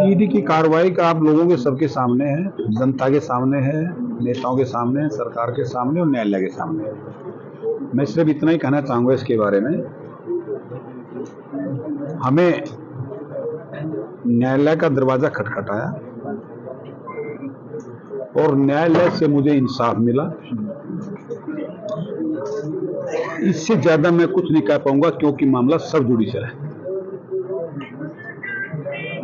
ED की कार्रवाई का आप लोगों के सबके सामने है, जनता के सामने है, नेताओं के सामने है, सरकार के सामने और न्यायालय के सामने है। मैं सिर्फ इतना ही कहना चाहूंगा इसके बारे में, हमें न्यायालय का दरवाजा खटखटाया और न्यायालय से मुझे इंसाफ मिला। इससे ज्यादा मैं कुछ नहीं कह पाऊंगा क्योंकि मामला सब जुडिशियल है।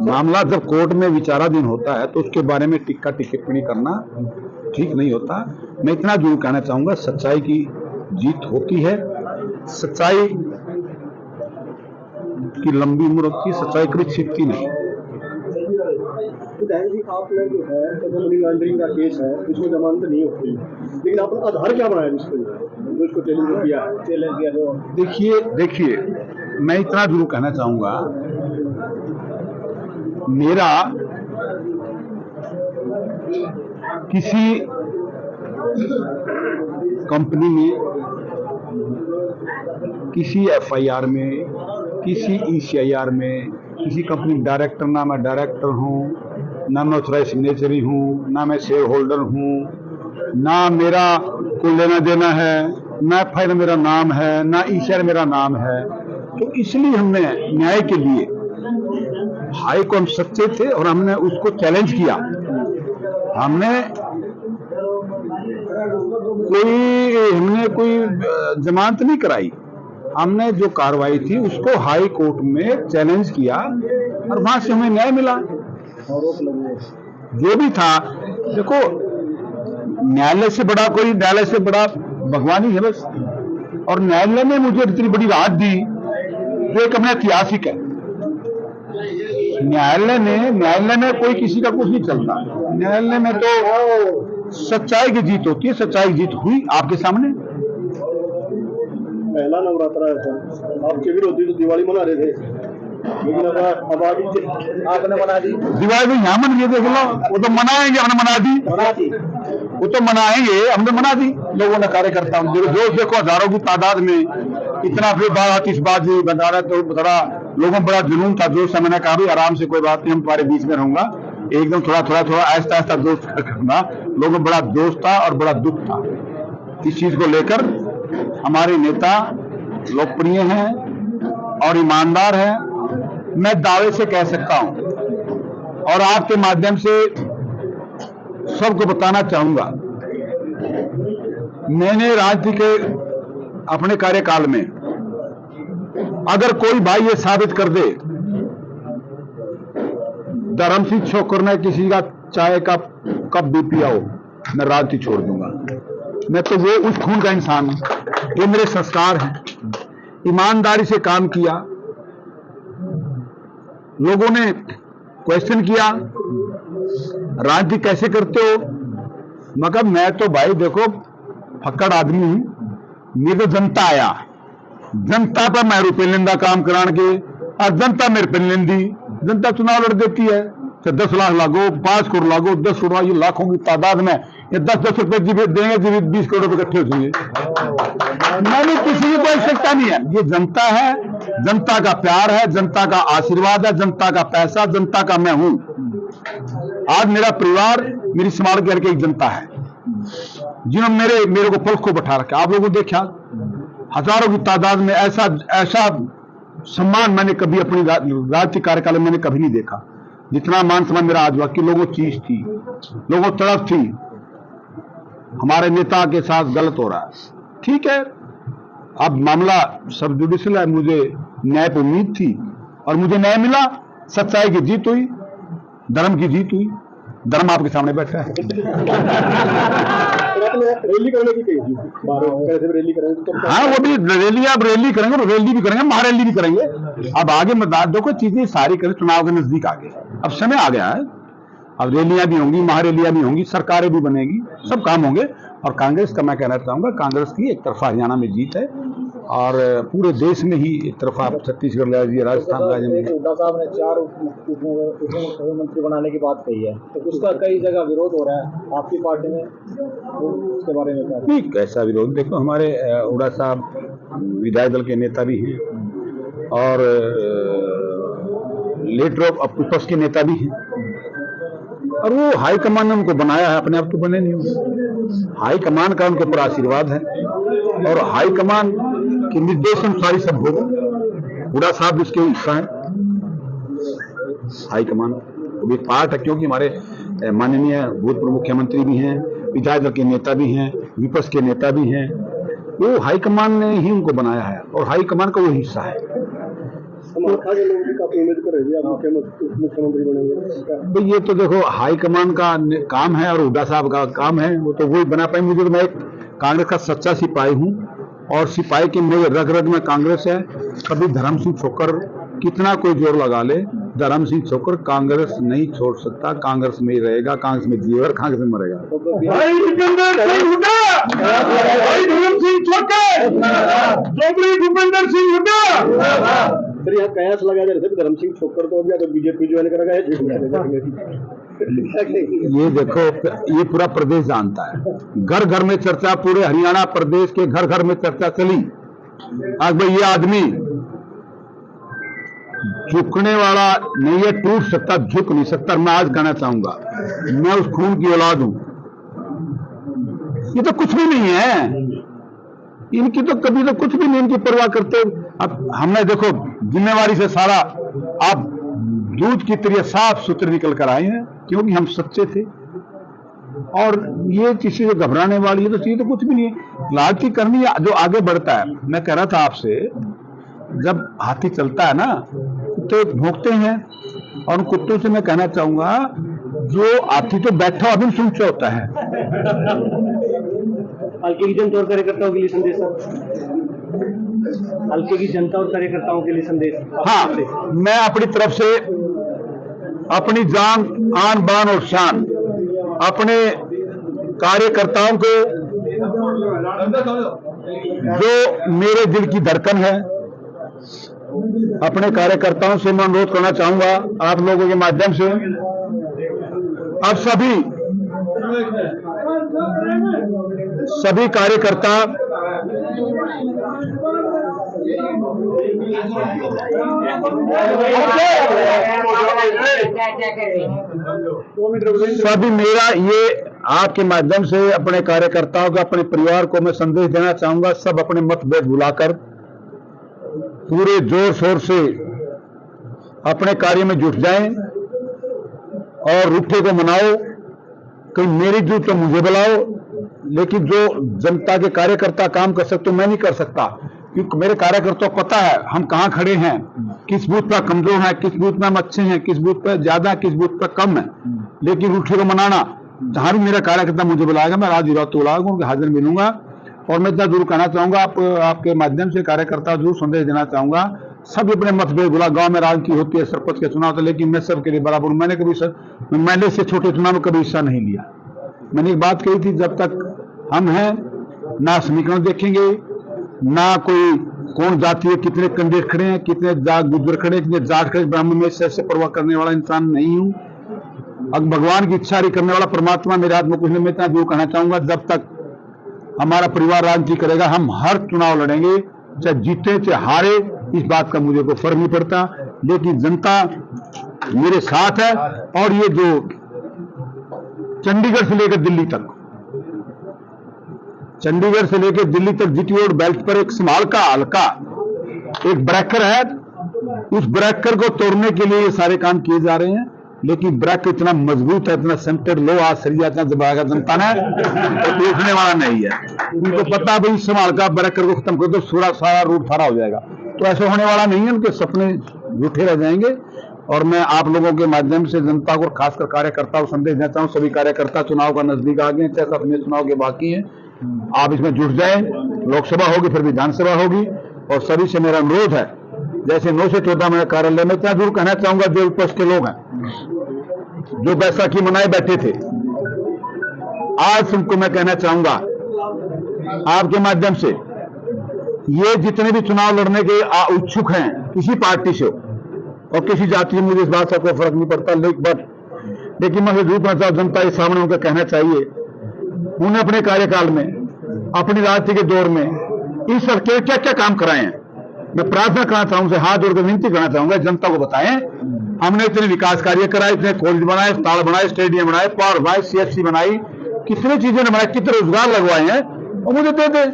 मामला जब कोर्ट में विचाराधीन होता है तो उसके बारे में टिक्का टिप्पणी करना ठीक नहीं होता। मैं इतना जरूर कहना चाहूंगा, सच्चाई की जीत होती है। सच्चाई की लंबी उम्र होती है, सच्चाई कभी छिपती नहीं। आप लोग जो है मनी लॉन्ड्रिंग का केस है, उसमें जमानत नहीं होती, लेकिन आपने आधार क्या बनाया जिसको चैलेंज किया है? देखिए मैं इतना जरूर कहना चाहूंगा, मेरा किसी कंपनी में, किसी एफआईआर में, किसी ईसीआईआर में, किसी कंपनी डायरेक्टर, ना मैं डायरेक्टर हूं, ना मैं ऑथराइज सिग्नेचरी हूं, ना मैं शेयर होल्डर हूं, ना मेरा कोई लेना देना है, ना एफआईआर मेरा नाम है, ना ईसीआईआर मेरा नाम है। तो इसलिए हमने न्याय के लिए हाई को हम सच्चे थे और हमने उसको चैलेंज किया। हमने कोई जमानत नहीं कराई, हमने जो कार्रवाई थी उसको हाई कोर्ट में चैलेंज किया और वहां से हमें न्याय मिला। जो भी था, देखो न्यायालय से बड़ा भगवान ही है बस। और न्यायालय ने मुझे इतनी बड़ी राहत दी जो एक अपना ऐतिहासिक है। न्यायालय में कोई किसी का कुछ नहीं चलता। न्यायालय में तो सच्चाई की जीत होती है। सच्चाई की जीत हुई आपके सामने। पहला नवरात्रा है, आपके विरोधी तो दिवाली मना रहे थे, लेकिन अब आपने मना दी। दिवाली तो यहाँ मन गए, देख लो, वो तो मनाएंगे, हमने मना दी। वो तो मनाएंगे, हमने मना दी। लोगों ने, कार्यकर्ता जो देखो हजारों की तादाद में इतना फिर आतिशबाजी बता रहा, तो बड़ा लोगों में बड़ा जुनून था, जोश था। मैंने कहा भी आराम से, कोई बात नहीं, हम तुम्हारे बीच में रहूंगा, एकदम थोड़ा ऐसा दोस्त करना। लोगों में बड़ा जोश था और बड़ा दुख था इस चीज को लेकर। हमारे नेता लोकप्रिय हैं और ईमानदार हैं, मैं दावे से कह सकता हूं और आपके माध्यम से सबको बताना चाहूंगा, मैंने राजनीति के अपने कार्यकाल में अगर कोई भाई ये साबित कर दे धर्म से छोकर ने किसी का चाय का कप भी पिया हो, मैं राजनीति छोड़ दूंगा। मैं तो वो उस खून का इंसान हूं, ये मेरे संस्कार हैं। ईमानदारी से काम किया, लोगों ने क्वेश्चन किया राजनीति कैसे करते हो, मगर मैं तो भाई देखो फक्कड़ आदमी हूं। मेरे तो जनता आया, जनता पर मैं रुपये लेंदा काम कराने के, और जनता मेरे पे लेंदी। जनता चुनाव लड़ देती है, चाहे 10 लाख लागो, 5 करोड़ लागो, 10 करोड़, ये लाखों की तादाद में ये 10-10 रुपए देंगे, 20 करोड़ रुपए इकट्ठे हो जाएंगे। मैंने किसी की कोई आवश्यकता नहीं है। ये जनता है, जनता का प्यार है, जनता का आशीर्वाद है, जनता का पैसा, जनता का मैं हूं। आज मेरा परिवार, मेरी समाज के एक जनता है जिन्होंने मेरे को पलक को बैठा रखा। आप लोगों ने देखा हजारों की तादाद में ऐसा सम्मान मैंने कभी अपनी राजनीतिक कार्यकाल में मैंने कभी नहीं देखा जितना मान सम्मान मेरा आज हुआ। कि लोगों चीज थी, लोगों तरफ थी, हमारे नेता के साथ गलत हो रहा है, ठीक है। अब मामला सब जुडिशियल है, मुझे न्याय पर उम्मीद थी और मुझे न्याय मिला। सच्चाई की जीत हुई, धर्म की जीत हुई। धर्म आपके सामने बैठा है। रैली करने की रैली करेंगे तो हाँ, वो भी रैली, आप रैली करेंगे, रैली भी करेंगे, महारैली भी करेंगे। अब आगे मतदान देखो, चीजें सारी करें, चुनाव के नजदीक आ गए, अब समय आ गया है। अब रैलियां भी होंगी, महारैलियां भी होंगी, सरकारें भी बनेगी, सब काम होंगे। और कांग्रेस का मैं कहना चाहूंगा, कांग्रेस की एक तरफा हरियाणा में जीत है और पूरे देश में ही एक तरफा छत्तीसगढ़ राज्य, राजस्थान राज्य में। हुड्डा साहब ने 4 उप मुख्यमंत्री बनाने की बात कही है, तो उसका कई जगह विरोध हो रहा है आपकी पार्टी में, उसके बारे में क्या? कैसा विरोध? देखो, हमारे हुड्डा साहब विधायक दल के नेता भी हैं और लीडर ऑफ विपक्ष के नेता भी हैं, और वो हाईकमान ने उनको बनाया है, अपने आप तो बने नहीं हो। हाईकमान का उनके ऊपर आशीर्वाद है, और हाईकमान के निर्देश अनुसार ही सब होगा। हुड्डा साहब भी इसके हिस्सा है। हाईकमान भी एक पार्ट है, क्योंकि हमारे माननीय भूतपूर्व मुख्यमंत्री भी हैं, विधायक दल के नेता भी हैं, विपक्ष के नेता भी हैं। वो हाईकमान ने ही उनको बनाया है, और हाईकमान का वो हिस्सा है। समाखा के लोग भी काफी उम्मीद कर रहे थे आप मुख्यमंत्री बनेंगे। तो ये तो देखो हाईकमान का काम है और हुड्डा साहब का काम है, वो तो वही बना पाएंगे। मुझे तो मैं एक कांग्रेस का सच्चा सिपाही हूँ, और सिपाही के मेरे रग रग में कांग्रेस है। कभी धर्म सिंह छोकर कितना कोई जोर लगा ले, धर्म सिंह छोकर कांग्रेस नहीं छोड़ सकता। कांग्रेस में ही रहेगा, कांग्रेस में जिएगा, कांग्रेस में मरेगा। भाई भूपेंद्र सिंह हुड्डा, भाई धर्म सिंह छोकर, चौधरी भूपेंद्र सिंह हुड्डा। फिर यहाँ कयास लगा जा रहे थे धर्म सिंह छोकर तो अभी अगर बीजेपी ज्वाइन करेगा ये देखो, ये पूरा प्रदेश जानता है, घर घर में चर्चा, पूरे हरियाणा प्रदेश के घर घर में चर्चा चली। आज भाई ये आदमी झुकने वाला नहीं है, टूट सकता, झुक नहीं सकता। मैं आज कहना चाहूंगा, मैं उस खून की औलाद हूं। ये तो कुछ भी नहीं है, इनकी तो कभी तो कुछ भी नहीं, इनकी परवाह करते। अब हमने देखो जिम्मेवारी से सारा आप दूध की तरह साफ सुथरे निकल कर आए हैं, क्योंकि हम सच्चे थे। और ये चीजें जो घबराने वाली है, तो चीज तो कुछ भी नहीं है। लालची करनी जो आगे बढ़ता है। मैं कह रहा था आपसे, जब हाथी चलता है ना, कुत्ते भौंकते हैं, और उन कुत्तों से मैं कहना चाहूंगा, जो हाथी तो बैठा अभी सुनचा होता है। हल्के की जनता और कार्यकर्ताओं के लिए संदेश, हल्के की जनता और कार्यकर्ताओं के लिए संदेश। हाँ, मैं अपनी तरफ से अपनी जान, आन बान और शान अपने कार्यकर्ताओं को, जो मेरे दिल की धड़कन है, अपने कार्यकर्ताओं से मैं अनुरोध करना चाहूंगा आप लोगों के माध्यम से। अब सभी कार्यकर्ता सभी मेरा ये आपके माध्यम से अपने कार्यकर्ताओं को, अपने परिवार को मैं संदेश देना चाहूंगा, सब अपने मतभेद भुलाकर पूरे जोर शोर से अपने कार्य में जुट जाएं और रूठे को मनाओ। कहीं मेरी जीत तो मुझे बुलाओ, लेकिन जो जनता के कार्यकर्ता काम कर सकते मैं नहीं कर सकता, क्योंकि मेरे कार्यकर्ताओं को पता है हम कहां खड़े हैं, किस बूथ पर कमजोर है, किस बूथ में हम अच्छे हैं, किस बूथ पर ज्यादा, किस बूथ पर कम है। लेकिन रूठे को मनाना, जहां भी मेरा कार्यकर्ता मुझे बुलाएगा, मैं रात रात बुलाऊंगा, उनके हाजिर मिलूंगा। और मैं इतना जरूर कहना चाहूंगा, आपके माध्यम से कार्यकर्ता जरूर संदेश देना चाहूंगा, सब अपने मतभेद भुला। गांव में राजनीति होती है, सरपंच के चुनाव होता है, लेकिन मैं सबके लिए बराबर। मैंने कभी मैले से छोटे चुनाव में कभी हिस्सा नहीं लिया। मैंने एक बात कही थी, जब तक हम हैं ना समीकरण देखेंगे, ना कोई कौन जाति है, कितने कैंडिडेट खड़े हैं, कितने गुजर खड़े, कितने जाट खड़े, ब्राह्मण में से परवाह करने वाला इंसान नहीं हूं। अब भगवान की इच्छा करने वाला परमात्मा मेरे हाथ में कुछ नहीं। मैं इतना जो कहना चाहूंगा, जब तक हमारा परिवार राजनीति करेगा, हम हर चुनाव लड़ेंगे, चाहे जीते चाहे हारे, इस बात का मुझे कोई फर्क नहीं पड़ता। लेकिन जनता मेरे साथ है। और ये जो चंडीगढ़ से लेकर दिल्ली तक, चंडीगढ़ से लेकर दिल्ली तक जीटी रोड बेल्ट पर एक स्मॉल का हल्का एक ब्रेकर है, उस ब्रेकर को तोड़ने के लिए ये सारे काम किए जा रहे हैं। लेकिन ब्रेक इतना मजबूत है, इतना सेंटेड लो आज सरिया इतना दबाएगा जनता ने, तो टूटने वाला नहीं है। उनको पता भाई संभाल का ब्रेकर को खत्म कर दो, सारा रूट फारा हो जाएगा। तो ऐसा होने वाला नहीं है, उनके सपने झूठे रह जाएंगे। और मैं आप लोगों के माध्यम से जनता को, खासकर कार्यकर्ताओं को संदेश देता हूं, सभी कार्यकर्ता चुनाव का नजदीक आ गए, चाहे अपने चुनाव के बाकी हैं, आप इसमें जुट जाएं। लोकसभा होगी, फिर विधानसभा होगी, और सभी से मेरा अनुरोध है, जैसे 9 से 14 में कार्यालय में, क्या जरूर कहना चाहूंगा, जो विपक्ष के लोग हैं, जो बैसाखी मनाए बैठे थे, आज उनको मैं कहना चाहूंगा आपके माध्यम से, ये जितने भी चुनाव लड़ने के इच्छुक हैं, किसी पार्टी से और किसी जाति से, मुझे इस बात का कोई फर्क नहीं पड़ता। लेकिन मैं जरूर कहना चाहूँ, जनता के सामने उनको कहना चाहिए, उन्हें अपने कार्यकाल में, अपनी राजनीति के दौर में इस सरकार क्या क्या काम कराए हैं, मैं प्रार्थना करना चाहूंगा, हाथ जोड़कर विनती करना चाहूंगा, जनता को बताएं हमने इतने विकास कार्य कराए, इतने कॉलेज बनाए, अस्पताल बनाए, स्टेडियम बनाए, पावर बनाए, CHC बनाई, कितनी चीजें बनाई, कितने रोजगार लगवाए हैं, और मुझे दे दे।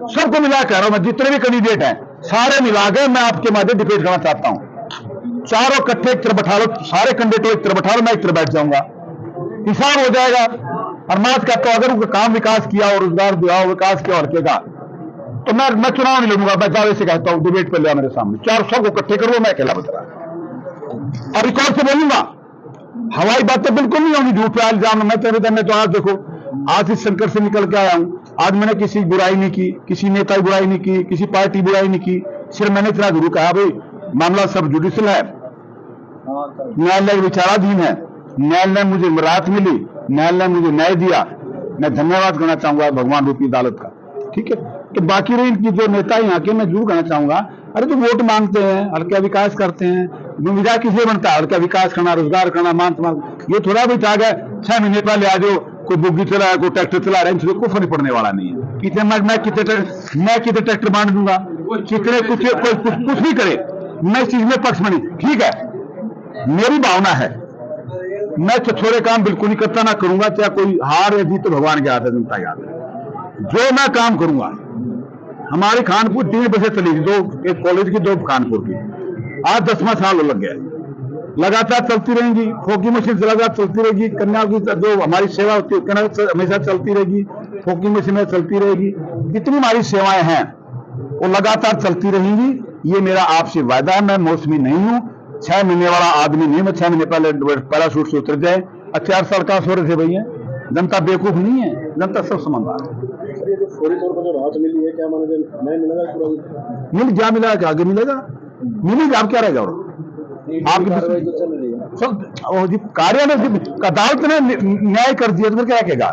सबको मिला कह रहा हूं मैं, जितने भी कैंडिडेट हैं सारे मिला के मैं आपके माध्यम डिबेट करना चाहता हूं। चारों इकट्ठे एक तरफ बैठा लो, सारे कैंडिडेट एक तरफ बैठा लो, मैं एक तरफ बैठ जाऊंगा, हिसाब हो जाएगा। और मैं कहता हूं अगर उनका काम विकास किया और रोजगार दिया, विकास किया हल्के का, तो मैं चुनाव नहीं लड़ूंगा। मैं दावे से कहता हूं, डिबेट पे लिया मेरे सामने, चार सबको इकट्ठे करो, मैं अकेला बता रहा और रिकॉर्ड से बोलूंगा। हवाई बातें बिल्कुल नहीं होंगी, झूठ पे इल्जाम। मैं तो आज देखो, आज इस संकट से निकल के आया हूं। आज मैंने किसी बुराई नहीं की, किसी नेता की बुराई नहीं की, किसी पार्टी बुराई नहीं की, सिर्फ मैंने इतना जरूर कहा भाई मामला सब जुडिशल है, न्यायालय विचाराधीन है, न्यायालय ने मुझे राहत मिली, न्यायालय ने मुझे न्याय दिया, मैं धन्यवाद करना चाहूंगा भगवान रूपी अदालत का। ठीक है, तो बाकी रही इनकी जो नेता यहाँ के, मैं जरूर कहना चाहूंगा, अरे तो वोट मांगते हैं, हल्का विकास करते हैं, विधायक किसे बनता है? हल्का विकास करना, रोजगार करना, मान ये थोड़ा भी था 6 महीने पहले आ जाओ, कोई बुग्गी चला है, कोई ट्रैक्टर चला रहा है, इनको कुछ नहीं पड़ने वाला नहीं है। कितने मैं कितने ट्रैक्टर बांट दूंगा, कितने कुछ भी करे, मैं इस चीज में पक्ष में नहीं। ठीक है, मेरी भावना है, मैं छोटे काम बिल्कुल नहीं करता, ना करूंगा, चाहे कोई हार या जीत तो भगवान के हाथ है, जनता के हाथ है। जो मैं काम करूंगा, हमारी खानपुर 3 बसें चली थी, 2 एक कॉलेज की, 2 खानपुर की, आज 10वां साल लग गया, लगातार चलती रहेंगी। फोकी मशीन लगातार चलती रहेगी, कन्या की जो हमारी सेवा होती है हमेशा चलती रहेगी, फोकी मशीनें चलती रहेगी, जितनी हमारी सेवाएं हैं वो लगातार चलती रहेंगी। ये मेरा आपसे वायदा है। मैं मौसमी नहीं हूं, 6 महीने वाला आदमी नहीं। मैं 6 महीने पहले पैराशूट से उतर जाए, 4 साल का हो रहे थे भैया। जनता बेवकूफ नहीं है, जनता सब समझदार है। थोड़ी तौर पर जो राहत मिली है, क्या माने नहीं मिलेगा? मिल क्या मिला, क्या आगे मिलेगा, मिलेगा, अब क्या रहेगा? और आपकी तो चल रही है, कार्य में अदालत ने न्याय कर दिया, तो क्या कहेगा?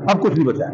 अब कुछ नहीं बचा है।